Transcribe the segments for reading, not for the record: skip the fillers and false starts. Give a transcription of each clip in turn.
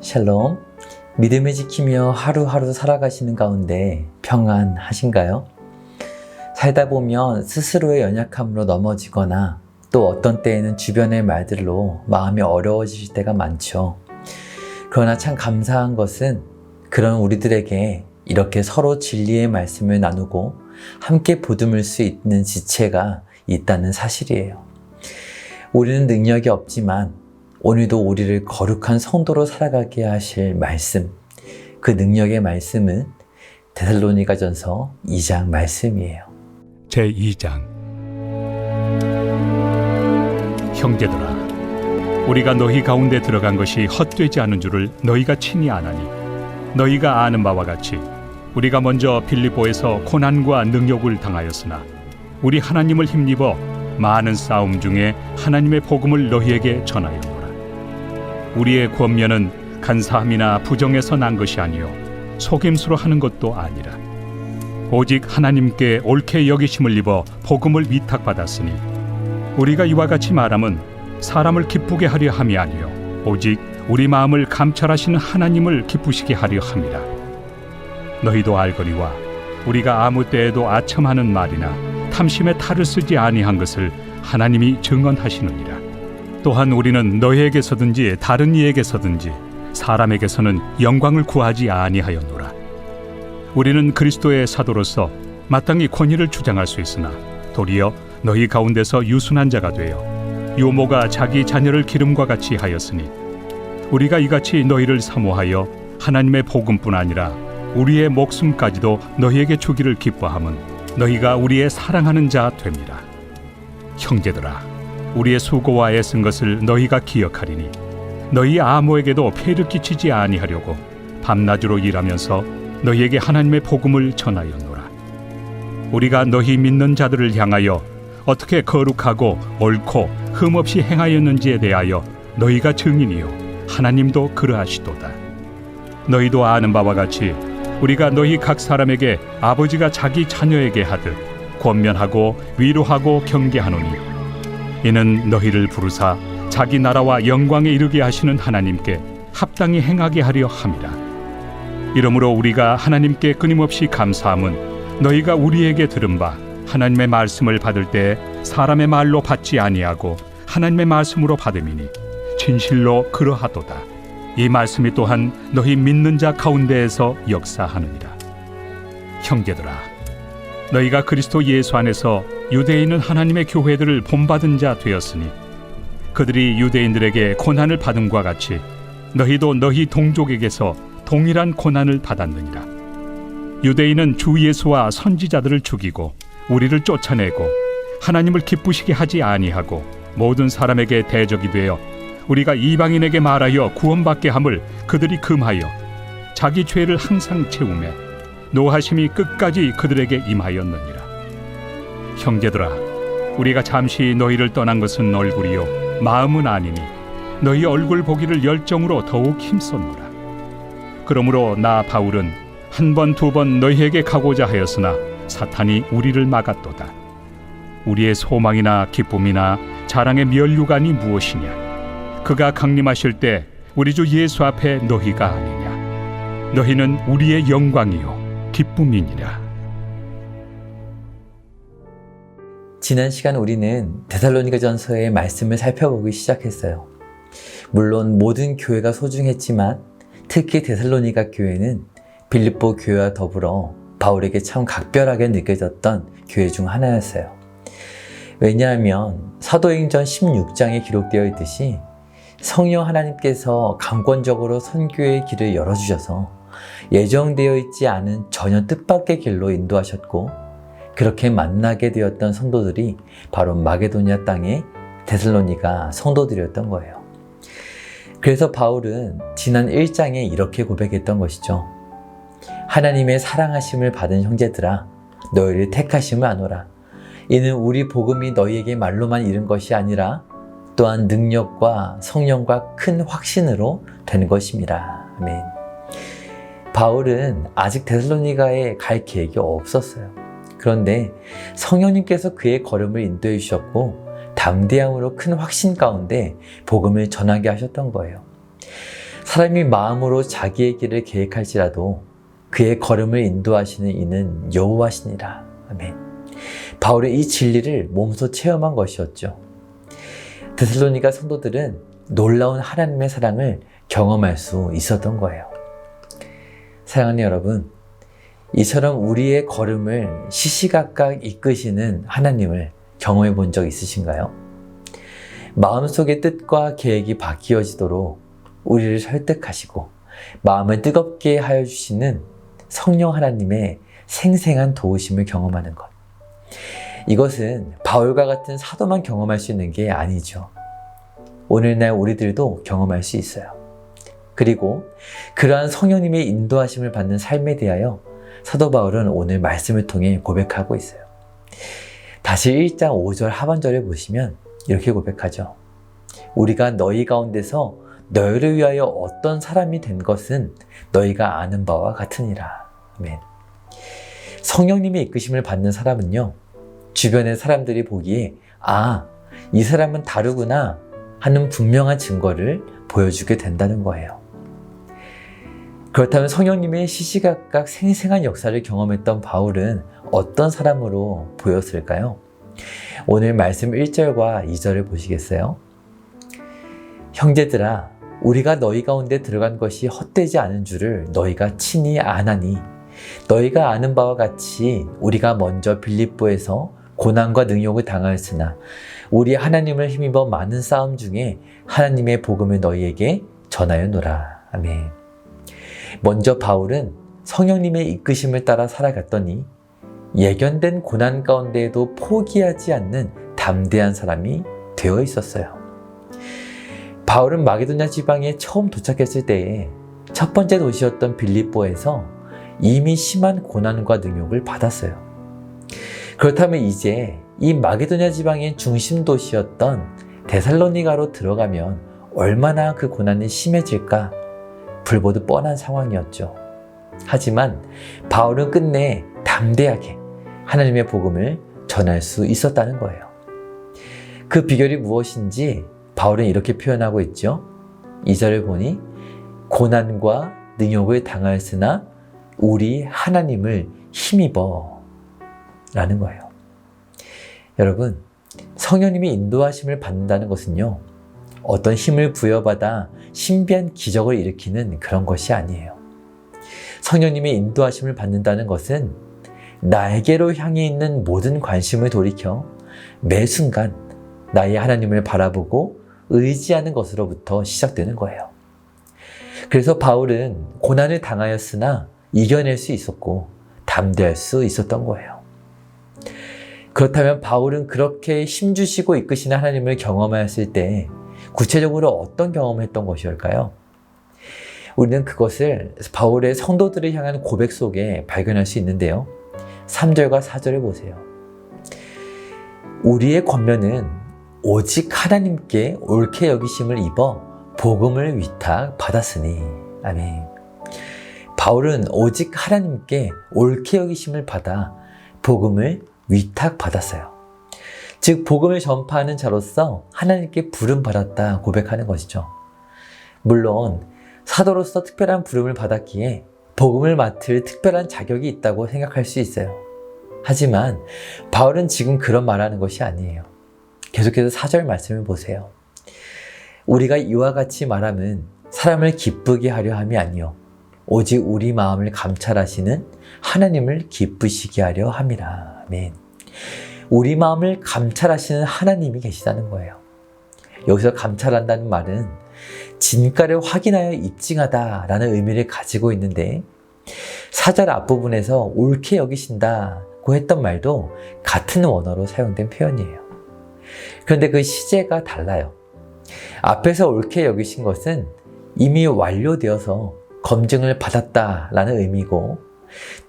샬롬. 믿음을 지키며 하루하루 살아가시는 가운데 평안하신가요? 살다 보면 스스로의 연약함으로 넘어지거나 또 어떤 때에는 주변의 말들로 마음이 어려워지실 때가 많죠. 그러나 참 감사한 것은 그런 우리들에게 이렇게 서로 진리의 말씀을 나누고 함께 보듬을 수 있는 지체가 있다는 사실이에요. 우리는 능력이 없지만 오늘도 우리를 거룩한 성도로 살아가게 하실 말씀, 그 능력의 말씀은 데살로니가전서 2장 말씀이에요. 제2장. 형제들아, 우리가 너희 가운데 들어간 것이 헛되지 않은 줄을 너희가 친히 아나니, 너희가 아는 바와 같이 우리가 먼저 빌립보에서 고난과 능욕을 당하였으나 우리 하나님을 힘입어 많은 싸움 중에 하나님의 복음을 너희에게 전하였노라. 우리의 권면은 간사함이나 부정에서 난 것이 아니요 속임수로 하는 것도 아니라 오직 하나님께 옳게 여기심을 입어 복음을 위탁받았으니, 우리가 이와 같이 말함은 사람을 기쁘게 하려 함이 아니요 오직 우리 마음을 감찰하시는 하나님을 기쁘시게 하려 함이라. 너희도 알거니와 우리가 아무 때에도 아첨하는 말이나 탐심의 탈을 쓰지 아니한 것을 하나님이 증언하시느니라. 또한 우리는 너희에게서든지 다른 이에게서든지 사람에게서는 영광을 구하지 아니하였노라. 우리는 그리스도의 사도로서 마땅히 권위를 주장할 수 있으나 도리어 너희 가운데서 유순한 자가 되어 유모가 자기 자녀를 기름과 같이 하였으니, 우리가 이같이 너희를 사모하여 하나님의 복음뿐 아니라 우리의 목숨까지도 너희에게 주기를 기뻐함은 너희가 우리의 사랑하는 자 됨이라. 형제들아, 우리의 수고와 애쓴 것을 너희가 기억하리니 너희 아무에게도 폐를 끼치지 아니하려고 밤낮으로 일하면서 너희에게 하나님의 복음을 전하였노라. 우리가 너희 믿는 자들을 향하여 어떻게 거룩하고 옳고 흠없이 행하였는지에 대하여 너희가 증인이요 하나님도 그러하시도다. 너희도 아는 바와 같이 우리가 너희 각 사람에게 아버지가 자기 자녀에게 하듯 권면하고 위로하고 경계하노니, 이는 너희를 부르사 자기 나라와 영광에 이르게 하시는 하나님께 합당히 행하게 하려 함이라. 이러므로 우리가 하나님께 끊임없이 감사함은 너희가 우리에게 들은 바 하나님의 말씀을 받을 때 사람의 말로 받지 아니하고 하나님의 말씀으로 받음이니 진실로 그러하도다. 이 말씀이 또한 너희 믿는 자 가운데에서 역사하느니라. 형제들아, 너희가 그리스도 예수 안에서 유대인은 하나님의 교회들을 본받은 자 되었으니, 그들이 유대인들에게 고난을 받음과 같이 너희도 너희 동족에게서 동일한 고난을 받았느니라. 유대인은 주 예수와 선지자들을 죽이고 우리를 쫓아내고 하나님을 기쁘시게 하지 아니하고 모든 사람에게 대적이 되어 우리가 이방인에게 말하여 구원받게 함을 그들이 금하여 자기 죄를 항상 채우매 노하심이 끝까지 그들에게 임하였느니라. 형제들아, 우리가 잠시 너희를 떠난 것은 얼굴이요 마음은 아니니 너희 얼굴 보기를 열정으로 더욱 힘썼노라. 그러므로 나 바울은 한 번 두 번 너희에게 가고자 하였으나 사탄이 우리를 막았도다. 우리의 소망이나 기쁨이나 자랑의 면류관이 무엇이냐? 그가 강림하실 때 우리 주 예수 앞에 너희가 아니냐? 너희는 우리의 영광이요 기쁨이니라. 지난 시간 우리는 데살로니가전서의 말씀을 살펴보기 시작했어요. 물론 모든 교회가 소중했지만 특히 데살로니가 교회는 빌립보 교회와 더불어 바울에게 참 각별하게 느껴졌던 교회 중 하나였어요. 왜냐하면 사도행전 16장에 기록되어 있듯이 성령 하나님께서 강권적으로 선교의 길을 열어주셔서 예정되어 있지 않은 전혀 뜻밖의 길로 인도하셨고, 그렇게 만나게 되었던 성도들이 바로 마게도니아 땅의 데살로니가 성도들이었던 거예요. 그래서 바울은 지난 1장에 이렇게 고백했던 것이죠. 하나님의 사랑하심을 받은 형제들아, 너희를 택하심을 아노라. 이는 우리 복음이 너희에게 말로만 이른 것이 아니라 또한 능력과 성령과 큰 확신으로 된 것입니다. 아멘. 바울은 아직 데살로니가에 갈 계획이 없었어요. 그런데 성령님께서 그의 걸음을 인도해 주셨고 당대함으로 큰 확신 가운데 복음을 전하게 하셨던 거예요. 사람이 마음으로 자기의 길을 계획할지라도 그의 걸음을 인도하시는 이는 여호와시니라. 아멘. 바울의 이 진리를 몸소 체험한 것이었죠. 데살로니가 성도들은 놀라운 하나님의 사랑을 경험할 수 있었던 거예요. 사랑하는 여러분, 이처럼 우리의 걸음을 시시각각 이끄시는 하나님을 경험해 본 적 있으신가요? 마음속의 뜻과 계획이 바뀌어지도록 우리를 설득하시고 마음을 뜨겁게 하여 주시는 성령 하나님의 생생한 도우심을 경험하는 것. 이것은 바울과 같은 사도만 경험할 수 있는 게 아니죠. 오늘날 우리들도 경험할 수 있어요. 그리고 그러한 성령님의 인도하심을 받는 삶에 대하여 사도 바울은 오늘 말씀을 통해 고백하고 있어요. 다시 1장 5절 하반절에 보시면 이렇게 고백하죠. 우리가 너희 가운데서 너희를 위하여 어떤 사람이 된 것은 너희가 아는 바와 같으니라. 아멘. 성령님의 이끄심을 받는 사람은요, 주변의 사람들이 보기에 이 사람은 다르구나 하는 분명한 증거를 보여주게 된다는 거예요. 그렇다면 성령님의 시시각각 생생한 역사를 경험했던 바울은 어떤 사람으로 보였을까요? 오늘 말씀 1절과 2절을 보시겠어요? 형제들아, 우리가 너희 가운데 들어간 것이 헛되지 않은 줄을 너희가 친히 아나니 너희가 아는 바와 같이 우리가 먼저 빌립보에서 고난과 능욕을 당하였으나 우리 하나님을 힘입어 많은 싸움 중에 하나님의 복음을 너희에게 전하였노라. 아멘. 먼저 바울은 성령님의 이끄심을 따라 살아갔더니 예견된 고난 가운데에도 포기하지 않는 담대한 사람이 되어 있었어요. 바울은 마게도냐 지방에 처음 도착했을 때에 첫 번째 도시였던 빌립보에서 이미 심한 고난과 능욕을 받았어요. 그렇다면 이제 이 마게도냐 지방의 중심 도시였던 데살로니가로 들어가면 얼마나 그 고난이 심해질까 불보듯 뻔한 상황이었죠. 하지만 바울은 끝내 담대하게 하나님의 복음을 전할 수 있었다는 거예요. 그 비결이 무엇인지 바울은 이렇게 표현하고 있죠. 2절을 보니 고난과 능욕을 당하였으나 우리 하나님을 힘입어 라는 거예요. 여러분, 성령님이 인도하심을 받는다는 것은요, 어떤 힘을 부여받아 신비한 기적을 일으키는 그런 것이 아니에요. 성령님의 인도하심을 받는다는 것은 나에게로 향해 있는 모든 관심을 돌이켜 매 순간 나의 하나님을 바라보고 의지하는 것으로부터 시작되는 거예요. 그래서 바울은 고난을 당하였으나 이겨낼 수 있었고 담대할 수 있었던 거예요. 그렇다면 바울은 그렇게 힘주시고 이끄시는 하나님을 경험하였을 때 구체적으로 어떤 경험을 했던 것이올까요? 우리는 그것을 바울의 성도들을 향한 고백 속에 발견할 수 있는데요. 3절과 4절을 보세요. 우리의 권면은 오직 하나님께 옳게 여기심을 입어 복음을 위탁받았으니. 아멘. 바울은 오직 하나님께 옳게 여기심을 받아 복음을 위탁받았어요. 즉 복음을 전파하는 자로서 하나님께 부름받았다 고백하는 것이죠. 물론 사도로서 특별한 부름을 받았기에 복음을 맡을 특별한 자격이 있다고 생각할 수 있어요. 하지만 바울은 지금 그런 말하는 것이 아니에요. 계속해서 4절 말씀을 보세요. 우리가 이와 같이 말함은 사람을 기쁘게 하려 함이 아니요 오직 우리 마음을 감찰하시는 하나님을 기쁘시게 하려 함이라. 아멘. 우리 마음을 감찰하시는 하나님이 계시다는 거예요. 여기서 감찰한다는 말은 진가를 확인하여 입증하다라는 의미를 가지고 있는데 4절 앞부분에서 옳게 여기신다고 했던 말도 같은 원어로 사용된 표현이에요. 그런데 그 시제가 달라요. 앞에서 옳게 여기신 것은 이미 완료되어서 검증을 받았다라는 의미고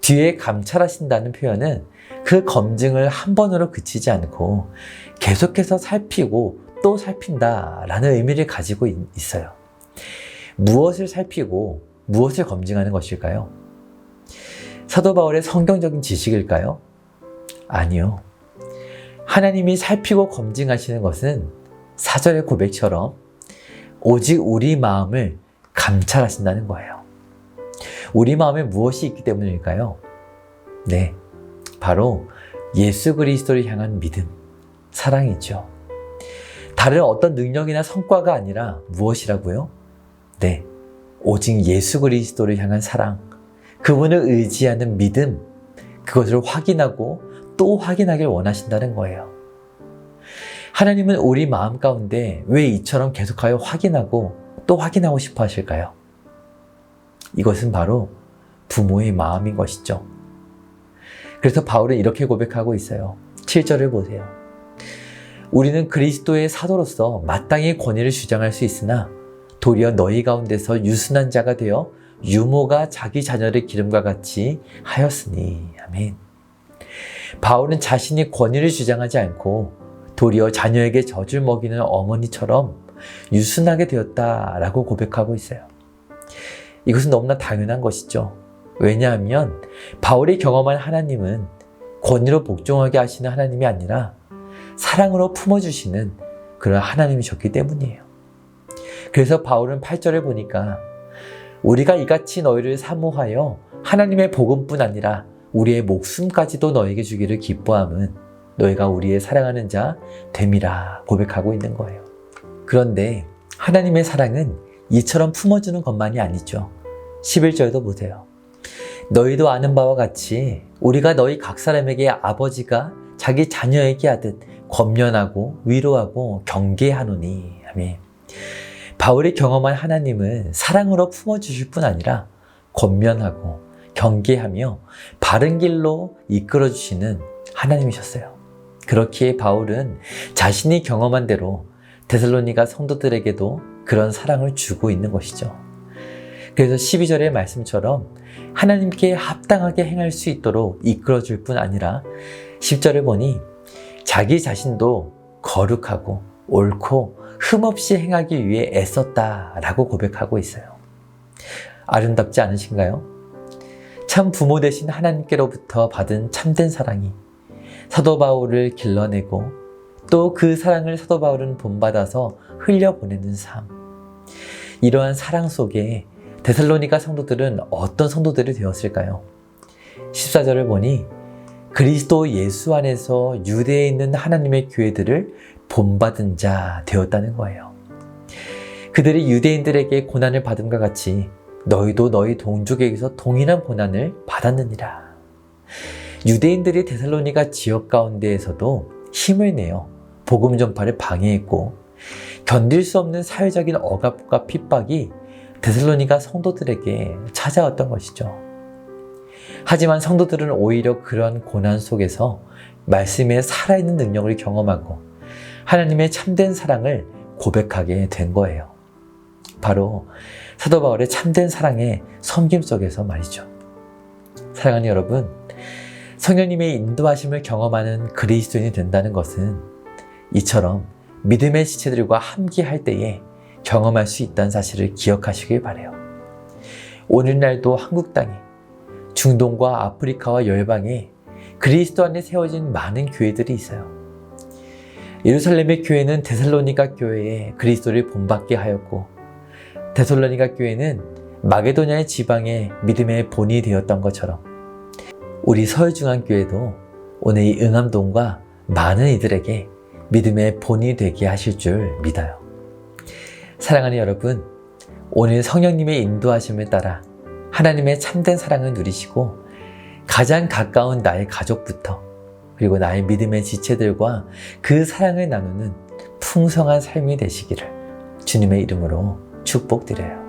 뒤에 감찰하신다는 표현은 그 검증을 한 번으로 그치지 않고 계속해서 살피고 또 살핀다라는 의미를 가지고 있어요. 무엇을 살피고 무엇을 검증하는 것일까요? 사도 바울의 성경적인 지식일까요? 아니요. 하나님이 살피고 검증하시는 것은 4절의 고백처럼 오직 우리 마음을 감찰하신다는 거예요. 우리 마음에 무엇이 있기 때문일까요? 네, 바로 예수 그리스도를 향한 믿음, 사랑이죠. 다른 어떤 능력이나 성과가 아니라 무엇이라고요? 네, 오직 예수 그리스도를 향한 사랑, 그분을 의지하는 믿음, 그것을 확인하고 또 확인하길 원하신다는 거예요. 하나님은 우리 마음 가운데 왜 이처럼 계속하여 확인하고 또 확인하고 싶어 하실까요? 이것은 바로 부모의 마음인 것이죠. 그래서 바울은 이렇게 고백하고 있어요. 7절을 보세요. 우리는 그리스도의 사도로서 마땅히 권위를 주장할 수 있으나 도리어 너희 가운데서 유순한 자가 되어 유모가 자기 자녀를 기름과 같이 하였으니. 아멘. 바울은 자신이 권위를 주장하지 않고 도리어 자녀에게 젖을 먹이는 어머니처럼 유순하게 되었다라고 고백하고 있어요. 이것은 너무나 당연한 것이죠. 왜냐하면 바울이 경험한 하나님은 권위로 복종하게 하시는 하나님이 아니라 사랑으로 품어주시는 그런 하나님이셨기 때문이에요. 그래서 바울은 8절에 보니까 우리가 이같이 너희를 사모하여 하나님의 복음뿐 아니라 우리의 목숨까지도 너에게 주기를 기뻐함은 너희가 우리의 사랑하는 자 됨이라 고백하고 있는 거예요. 그런데 하나님의 사랑은 이처럼 품어주는 것만이 아니죠. 11절도 보세요. 너희도 아는 바와 같이 우리가 너희 각 사람에게 아버지가 자기 자녀에게 하듯 권면하고 위로하고 경계하노니. 아멘. 바울이 경험한 하나님은 사랑으로 품어주실 뿐 아니라 권면하고 경계하며 바른 길로 이끌어주시는 하나님이셨어요. 그렇기에 바울은 자신이 경험한 대로 데살로니가 성도들에게도 그런 사랑을 주고 있는 것이죠. 그래서 12절의 말씀처럼 하나님께 합당하게 행할 수 있도록 이끌어줄 뿐 아니라 10절을 보니 자기 자신도 거룩하고 옳고 흠없이 행하기 위해 애썼다라고 고백하고 있어요. 아름답지 않으신가요? 참 부모 되신 하나님께로부터 받은 참된 사랑이 사도 바울을 길러내고 또 그 사랑을 사도 바울은 본받아서 흘려보내는 삶. 이러한 사랑 속에 데살로니가 성도들은 어떤 성도들이 되었을까요? 14절을 보니 그리스도 예수 안에서 유대에 있는 하나님의 교회들을 본받은 자 되었다는 거예요. 그들이 유대인들에게 고난을 받음과 같이 너희도 너희 동족에게서 동일한 고난을 받았느니라. 유대인들이 데살로니가 지역 가운데에서도 힘을 내어 복음 전파를 방해했고 견딜 수 없는 사회적인 억압과 핍박이 데살로니가 성도들에게 찾아왔던 것이죠. 하지만 성도들은 오히려 그런 고난 속에서 말씀의 살아있는 능력을 경험하고 하나님의 참된 사랑을 고백하게 된 거예요. 바로 사도 바울의 참된 사랑의 섬김 속에서 말이죠. 사랑하는 여러분, 성령님의 인도하심을 경험하는 그리스도인이 된다는 것은 이처럼 믿음의 지체들과 함께할 때에 경험할 수 있다는 사실을 기억하시길 바라요. 오늘날도 한국 땅에 중동과 아프리카와 열방에 그리스도 안에 세워진 많은 교회들이 있어요. 예루살렘의 교회는 데살로니가 교회에 그리스도를 본받게 하였고 데살로니가 교회는 마게도냐의 지방의 믿음의 본이 되었던 것처럼 우리 서울중앙교회도 오늘 이 응암동과 많은 이들에게 믿음의 본이 되게 하실 줄 믿어요. 사랑하는 여러분, 오늘 성령님의 인도하심을 따라 하나님의 참된 사랑을 누리시고 가장 가까운 나의 가족부터 그리고 나의 믿음의 지체들과 그 사랑을 나누는 풍성한 삶이 되시기를 주님의 이름으로 축복드려요.